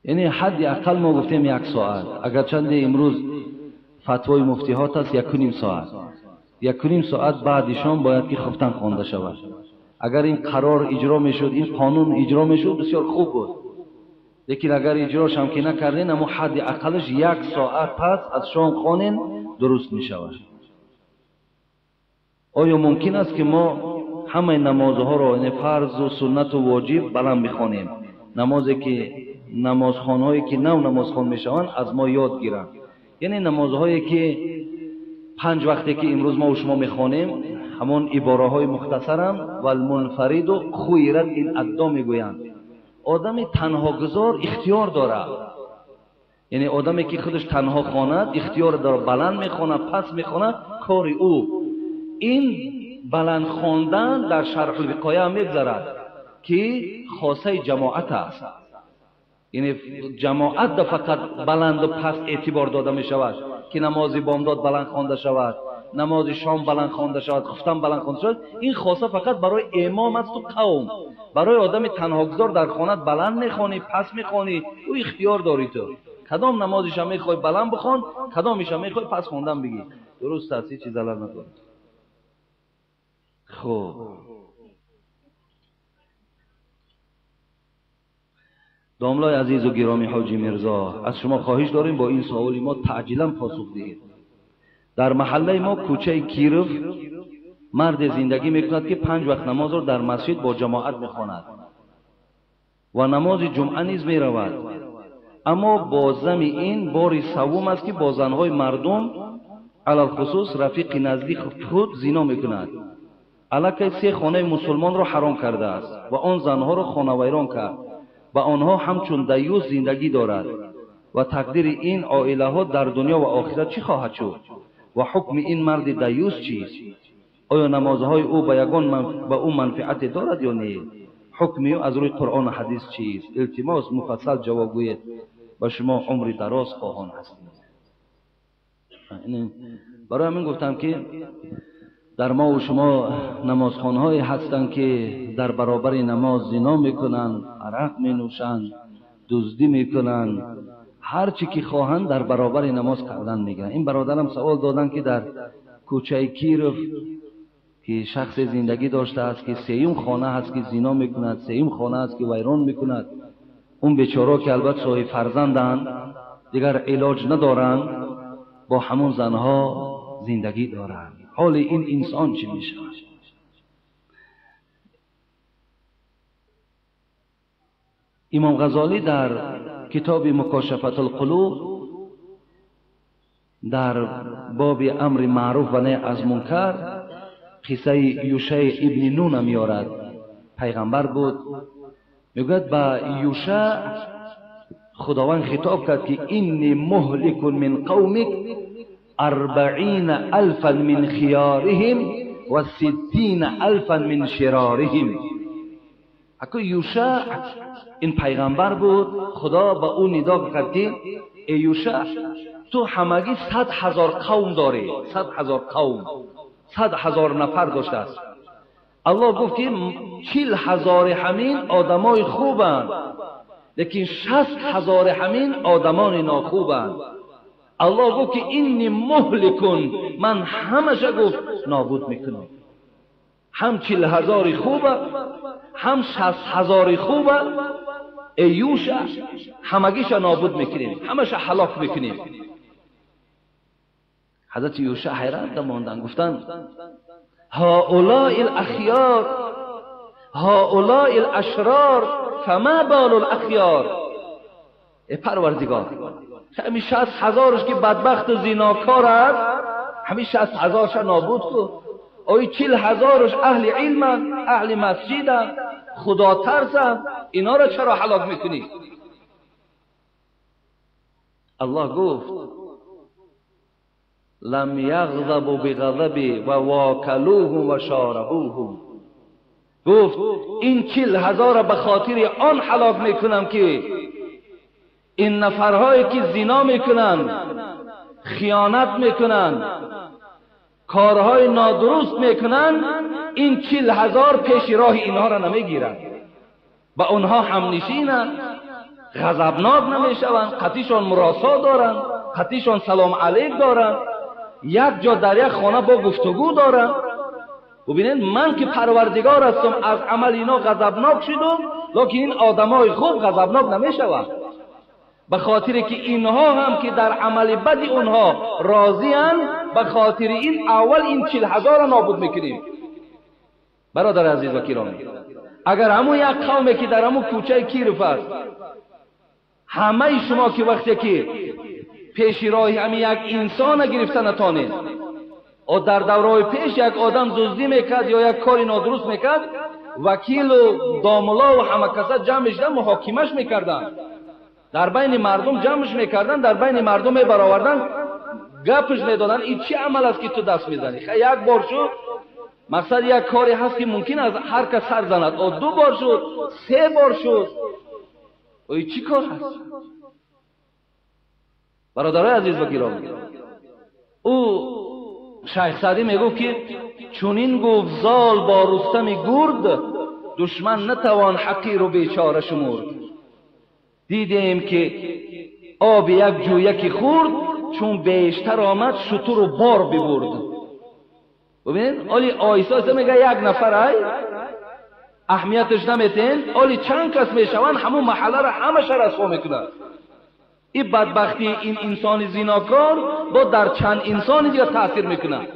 یعنی حد اقل ما گفتیم 1 ساعت، اگر چند امروز فتوای مفتیات است 1.5 ساعت، 1.5 ساعت بعد شام باید که خفتن خوانده شود. اگر این قرار اجرا میشد، این قانون اجرا میشد بسیار خوب بود، لیکن اگر اجراش هم که نکردین، اما حد اقلش 1 ساعت پس از شام خوانین درست میشود. آیا ممکن است که ما همه نمازها را، یعنی فرض و سنت و واجب بلند بخوانیم، نمازی که نمازخوان‌هایی که نو نمازخوان میشوند از ما یاد گیرند؟ یعنی نمازهایی که 5 وقتی که امروز ما و شما میخوانیم، همون عباره های مختصرم و المنفرد و خیرت این ادا میگویند. آدم تنها گذار اختیار داره، یعنی آدمی که خودش تنها خواند اختیار داره، بلند میخواند پس میخواند، کار او. این بلند خواندن در شرح الوقایه میگذرد که خاصه جماعت است، یعنی جماعت ده فقط بلند و پس اعتبار داده می شود که نماز بامداد بلند خوانده شود، نماز شام بلند خوانده شود، خفتن بلند خوانده شود. این خاصه فقط برای امام است و قوم. برای آدم تنها گذار در خانه بلند میخوانی پس میخوانی، او اختیار داری تو کدام نمازش هم میخوای بلند بخوان، کدامش هم میخوای پس خواندن بگی. درست است، هیچ چیز ضرر نداره. خب داملای عزیز و گرامی حاجی میرزا، از شما خواهش داریم با این سوالی ما تعجیلا پاسخ دهید. در محله ما کوچه کیرف مرد زندگی میکند که 5 وقت نماز را در مسجد با جماعت میخواند و نماز جمعه نیز میرود، اما با زم این باری سوم است که با زنهای مردم علی خصوص رفیق نزدیک خود زنا میکند. الکی 3 خانه مسلمان را حرام کرده است و آن زنها را خانه ویران کرد و آنها همچون دیوز زندگی دارد و تقدیر این عائله ها در دنیا و آخرت چی خواهد شد و حکم این مرد دیوز چیست؟ آیا نمازهای او به او منفعت دارد یا نه؟ حکمی از روی قرآن و حدیث چیست؟ التماس مفصل جواب گویید و شما عمر دراز خواهان هستید. برای همین گفتم که در ما و شما نمازخوان‌هایی هستند که در برابر نماز زنا میکنند، عرق مینوشند، دزدی میکنند، هر چی که خواهند در برابر نماز کردن میگن. این برادرم سوال دادن که در کوچه کیرف که شخص زندگی داشته است که 3م خانه هست که زنا میکند، 3م خانه است که ویران میکند. اون بیچاره که البته صاحب فرزندند، دیگر علاج ندارند، با همون زنها زندگی دارند. حال این انسان چی میشه؟ امام غزالی در کتاب مکاشفت القلوب در باب امر معروف و نهی از منکر قصه یوشع ابن نون میارد. پیغمبر بود، میگوید با یوشع خداوند خطاب کرد که اینی مهلک من قومک 40,000 من خیارهم و 60,000 من شرارهم. اگه یوشع این پیغمبر بود، خدا با اون ندا کرد که ای یوشع تو همگی 100,000 قوم داری، 100,000 قوم، 100,000 نفر داشته است. الله گفت که 40,000 همین آدمای خوبند، لیکن 60,000 همین آدمان ناخوبند. الله گفت که اینی مهلکون، من همش گفت نابود میکنم، هم 40,000 خوبه هم 60,000 خوبه. ای یوشع همگیش نابود میکنیم، همش هلاک میکنیم. حضرت یوشع حیرت ماندن، گفتن هؤلاء الاخیار هؤلاء الاشرار فما بال الاخیار. ای پروردگار، همین 60,000ش که بدبخت و زیناکار است، همین 60,000ش نابود کن. اوی 40,000ش اهل علم، اهل مسجد، خدا ترسن، اینا را چرا هلاک میکنی؟ الله گفت لم یغضبوا بغضب و واکلوهم و شاربوهم. گفت این 40,000 به خاطر آن هلاک میکنم که این نفرهایی که زنا میکنن، خیانت میکنن، کارهای نادرست میکنن، این 40,000 پیش راه اینها را نمیگیرن، با اونها هم نشینن، غضبناک نمیشوند، قطعیشان مراسا دارند، قطعیشان سلام علیک دارند، یک جا در یک خانه با گفتگو دارند. ببینید من که پروردگار هستم از عمل اینا غضبناک شدم، لکن این آدمای خوب غضبناک نمیشوند، به خاطر که اینها هم که در عمل بد اونها راضی اند. به خاطر این اول این 40,000 نابود میکنیم. برادر عزیز و گرامی، اگر همون یک قومی که در همون کوچه کیرف است، همه شما که وقتی که پیش راه همین یک انسان گرفته نتانید و در دورای پیش یک آدم دزدی میکرد یا یک کاری نادرست میکرد، وکیل و داملا و همه کسا جمعش دادن محاکمش میکردن، در بین مردم جمعش میکردن، در بین مردم میبرآوردن، گپش میدادن این چه عمل است که تو دست میزنی. یک بار شد، مقصد یک کاری هست که ممکن است هر کس سر زند، و 2 بار شد، 3 بار شد، و این چی کار هست؟ برادرای عزیز و گرامی، او شیخ سعدی میگو که چونین گفت زال با رستم گرد، دشمن نتوان حقیر و بیچاره شمرد. دیدیم که آب یک جویکی خورد، چون بیشتر آمد شتر و بار ببرد. ببینید اولی آیسا میگه یک نفر ای اهمیتش نمیتین، اولی چند کس میشوند همون محله را همه شر رسوا میکنند. این بدبختی این انسان زیناکار با در چند انسان دیگه تاثیر میکنه.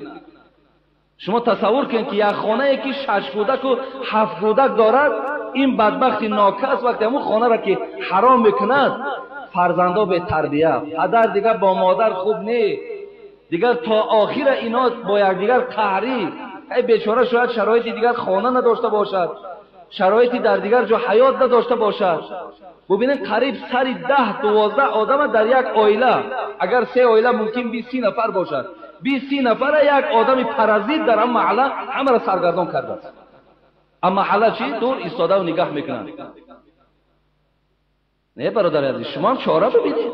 شما تصور کنید که یک خانه که 6 کودک و 7 کودک دارد، این بدبخت ناکس وقتی همون خانه را که حرام میکند، فرزندا به تربیه، پدر دیگه با مادر خوب نه، دیگر تا آخر اینا با یکدیگر قهری، ای بیچاره شاید شرایطی دیگر خانه نداشته باشد، شرایطی در دیگر جا حیات نداشته باشد. ببینید قریب سری 10-12 آدم در یک عائله، اگر 3 عائله ممکن 20-30 نفر باشد، 20-30 نفر یک آدم پرازیت در هم محله همه را سرگردان کرده است. اما محله چی؟ دور ایستاده و نگاه میکنند. نه برادر عزیز، شما هم چاره ببینید.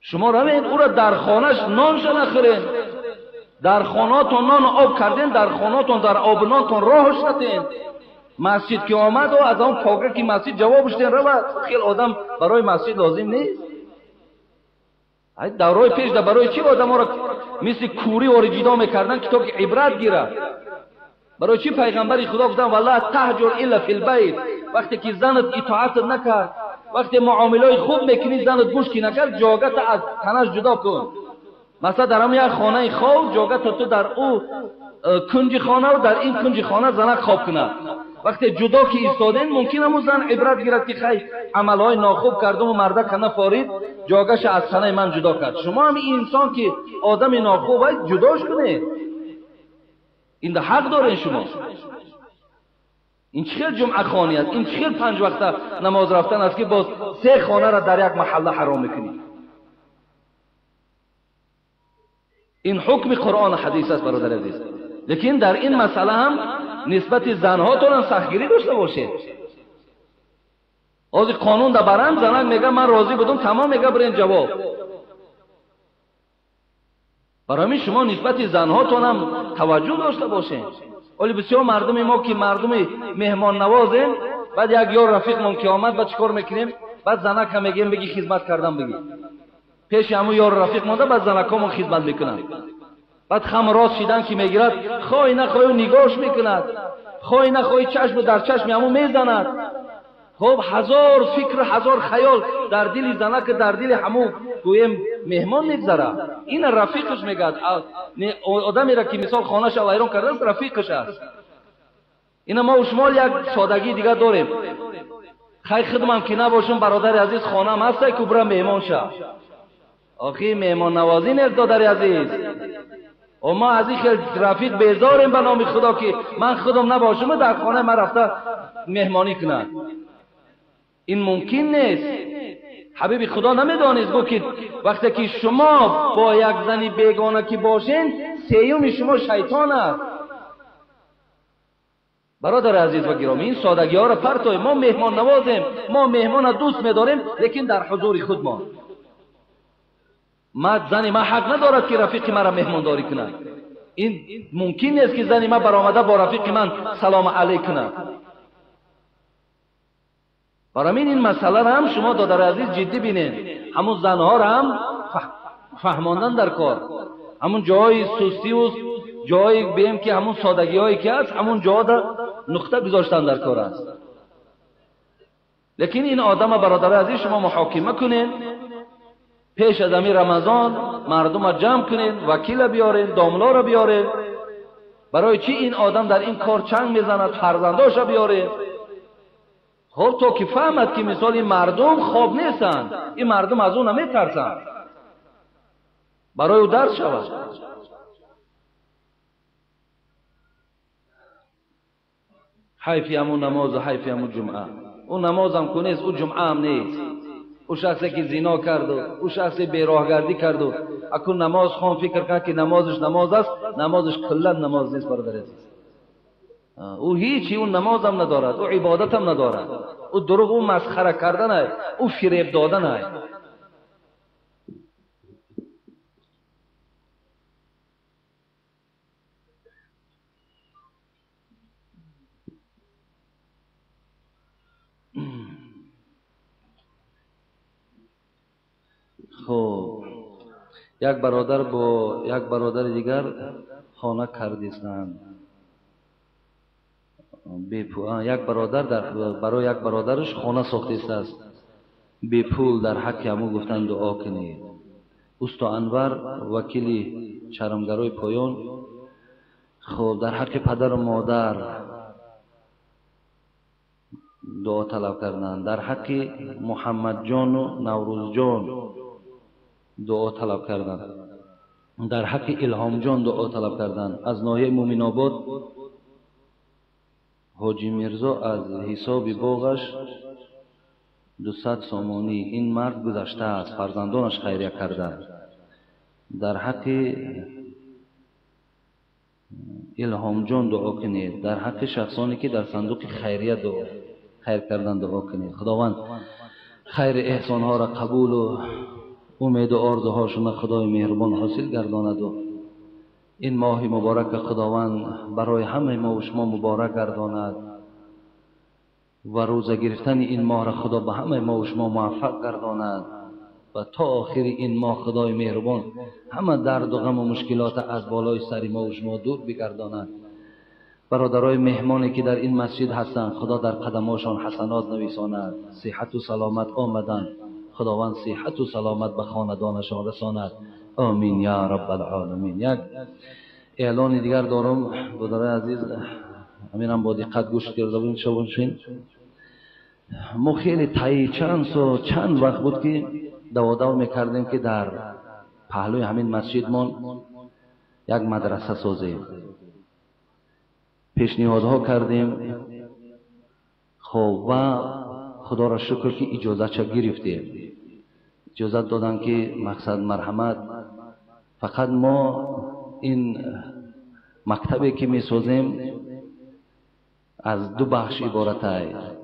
شما روید او را در خانهش نانش نخورین، در خانهاتون نان آب کردین، در خانهاتون در آب نانتون راهش ندین. مسجد که آمد و از اون پاگه که مسجد جوابش دین رود، خیلی آدم برای مسجد لازم نیست. دورای پیش در برای چی آدم ها را مثل کوری و رجیدا میکردن کتاب که عبرت گیره؟ برای چی پیغمبر خدا گفتن والله تهجر الا فی البیت؟ وقتی که زنت اطاعت نکرد، وقتی معاملای خوب میکنی زنت گوش کی نکرد، جاگت از تنش جدا کن. مثلا در هم یک خانه خواب، جاگت تو در او کنج خانه و در این کنج خانه زنک خواب کنه. وقتی جدا که ایستادین ممکن همون زن عبرت گیرد که خیلی عملهای ناخوب کردم و مرده کنه فارید، جاگش از خانه من جدا کرد. شما هم این انسان که آدم ناخوب است جداش کنه، این ده حق دارین شما. این چه جمعه خانی است، این چه 5 وقته نماز رفتن است که باز 3 خانه را در یک محله حرام میکنی. این حکم قرآن حدیث است برادر عزیز. لیکن در این مسئله هم نسبت زنهاتون سختگیری داشته باشید. از قانون در برند زنک میگه من راضی بودم تمام، میگه برین جواب. برای شما نسبت زنهاتون هم توجه داشته باشین. ولی بسیار مردم ما که مردم مهمان نوازن، بعد یک یار رفیقمون که آمد بعد چیکار میکنیم؟ بعد زنک هم میگیم بگی خدمت کردم بگی. پیش همون یار رفیق مونده، بعد زنکامون خدمت میکنن. بعد خم راست شیدن که میگیرد، خواهی نخواهی نگاش میکند، خواهی نخواهی چشم در چشم همون میزند. خب 1000 فکر 1000 خیال در دل زنک در دل همون گویم مهمان میگذره. این رفیقش میگد. آدمی را که مثال خانهش ویران کرده است رفیقش است. این ما و شما یک سادگی دیگه داریم. خیلی خدمم که نباشم برادر عزیز خانم هست که برم مهمان شه. آخی مهمان نوازی نیست دادر عزیز. و ما از این خیلی رفیق بیزاریم به نام خدا که من خودم نباشم در خانه من رفته مهمانی کنن. این ممکن نیست. حبیب خدا نمیدانست گفت که وقتی که شما با یک زنی بیگانه که باشین، سیوم شما شیطان است. برادر عزیز و گرامی، این سادگی ها را پرتای. ما مهمان نوازیم، ما مهمان دوست میداریم، لیکن در حضور خود ما. زنی ما حق ندارد که رفیق مرا مهمان داری کنه. این ممکن نیست که زنی ما برآمده با رفیق من سلام علیک کنه. برای این مسئله را هم شما دادر عزیز جدی بینید. همون زنها را هم فهماندن در کار. همون جای سستی و جای بیم که همون سادگی هایی که هست، همون جا در نقطه گذاشتن در کار است. لیکن این آدم برادر عزیز شما محاکمه کنین، پیش از همین رمضان مردم را جمع کنین، وکیل بیارین، داملا را بیارین. برای چی این آدم در این کار چنگ میزند؟ فرزنداش را بیارین. خب تو که فهمد که مثال این مردم خواب نیستند، این مردم از اون نمیترسند، برای او درس شود. حیفی همون نماز و حیفی همون جمعه. اون نماز هم کنیست، اون جمعه هم نیست. او شخصی که زنا کرد و او شخصی بیراهگردی کرد و اکنون نماز خوان فکر کرد که نمازش نماز است، نمازش کلا نماز نیست برادر عزیز. او هیچی اون نماز هم ندارد، او عبادت هم ندارد، او دروغ و مسخره کردن است، او فریب دادن است. خب یک برادر با یک برادر دیگر خانه کردیستند. یک برادر برای یک برادرش خانه ساختیست است بی پول، در حق همو گفتن دعا کنید. استا انور وکیلی چرمگرای پایان، خب در حق پدر و مادر دعا طلب کردند، در حق محمد جان و نوروز جان دعا طلب کردند، در حق الهام جان دعا طلب کردند. از ناحیه مومن آباد حاجی میرزا از حساب باغش 200 سامانی این مرد گذشته است، فرزندانش خیریه کرده. در حق الهام جان دعا کنید، در حق شخصانی که در صندوق خیریه دعا خیر کردن دعا کنید. خداوند خیر احسانها را قبول و امید و آرزوهاشون خدای مهربان حاصل گرداند و این ماه مبارک خداوند برای همه ما و شما مبارک گرداند و روزه گرفتن این ماه را خدا به همه ما و شما موفق گرداند و تا آخر این ماه خدای مهربان همه درد و غم و مشکلات از بالای سر ما و شما دور بگرداند. برادرای مهمانی که در این مسجد هستند خدا در قدماشان حسنات نویساند، صحت و سلامت آمدن، خداوند صحت و سلامت به خاندانشان رساند. آمین یا رب العالمین. یک اعلان دیگر دارم برادر عزیز، همینم با دقت گوش کرده باشین. ما خیلی تایی چند وقت بود که دو میکردیم که در پهلوی همین مسجد ما یک مدرسه سازیم، پیشنهادها کردیم. خب و خدا را شکر که اجازه چه گرفتیم، اجازت دادن که مقصد مرحمت فقط ما این مکتبی که می سازیم از 2 بخش عبارت است.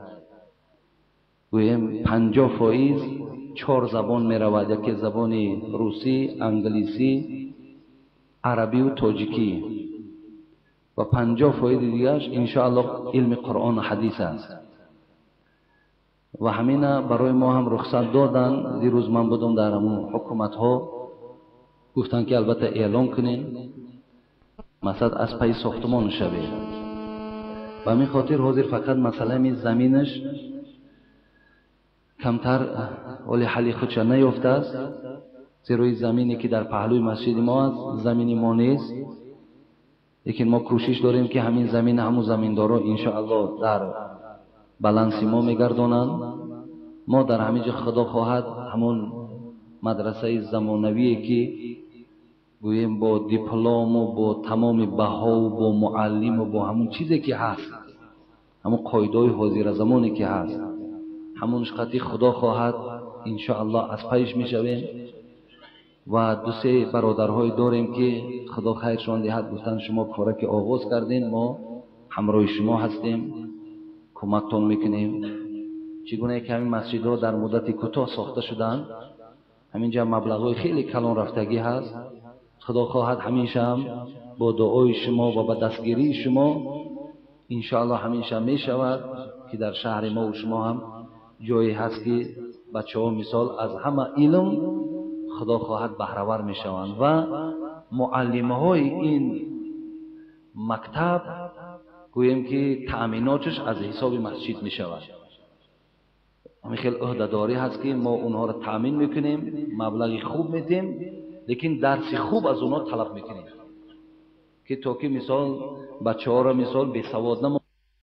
گویم 50% 4 زبان می رود، یکی زبان روسی، انگلیسی، عربی و تاجیکی و 50% دیگرش انشاءالله علم قرآن و حدیث است. و همین برای ما هم رخصت دادن. دیروز من بودم در همون حکومت ها گفتن که البته اعلان کنین مثلا از پای ساختمان شوه و همین خاطر حاضر فقط مسئله می زمینش کمتر ولی حلی خودش نیافته است، زیروی زمینی که در پهلوی مسجد ما است زمینی ما نیست، لیکن ما کوشش داریم که همین زمین همون زمیندارا انشاءالله در بالانس ما میگردانند. ما در همینجا خدا خواهد همون مدرسه زمانویی که گوییم با دیپلم و با تمام بها و با معلم و با همون چیزی که هست، همون قاعده حاضر زمانی که هست، همونش قطعی خدا خواهد انشاءالله از پیش میشویم. و 2-3 برادرهای داریم که خدا خیرشان دهد، گفتن شما کاره که آغاز کردین ما همراه شما هستیم، کمکتون میکنیم. چگونه که همین مسجدها در مدت کوتاه ساخته شدن، همینجا مبلغای خیلی کلان رفتگی هست. خدا خواهد همیشه هم با دعای شما و با دستگیری شما انشاءالله همیشه می شود که در شهر ما و شما هم جایی هست که بچه ها مثال از همه علم خدا خواهد بهره‌ور می شوند و معلمه های این مکتب گوییم که تأمیناتش از حساب مسجد می شود. همین خیلی عهده‌داری هست که ما اونها را تأمین میکنیم، مبلغ خوب میدیم، لیکن درس خوب از اونها طلب میکنیم که تا که مثال بچه ها را مثال بی سواد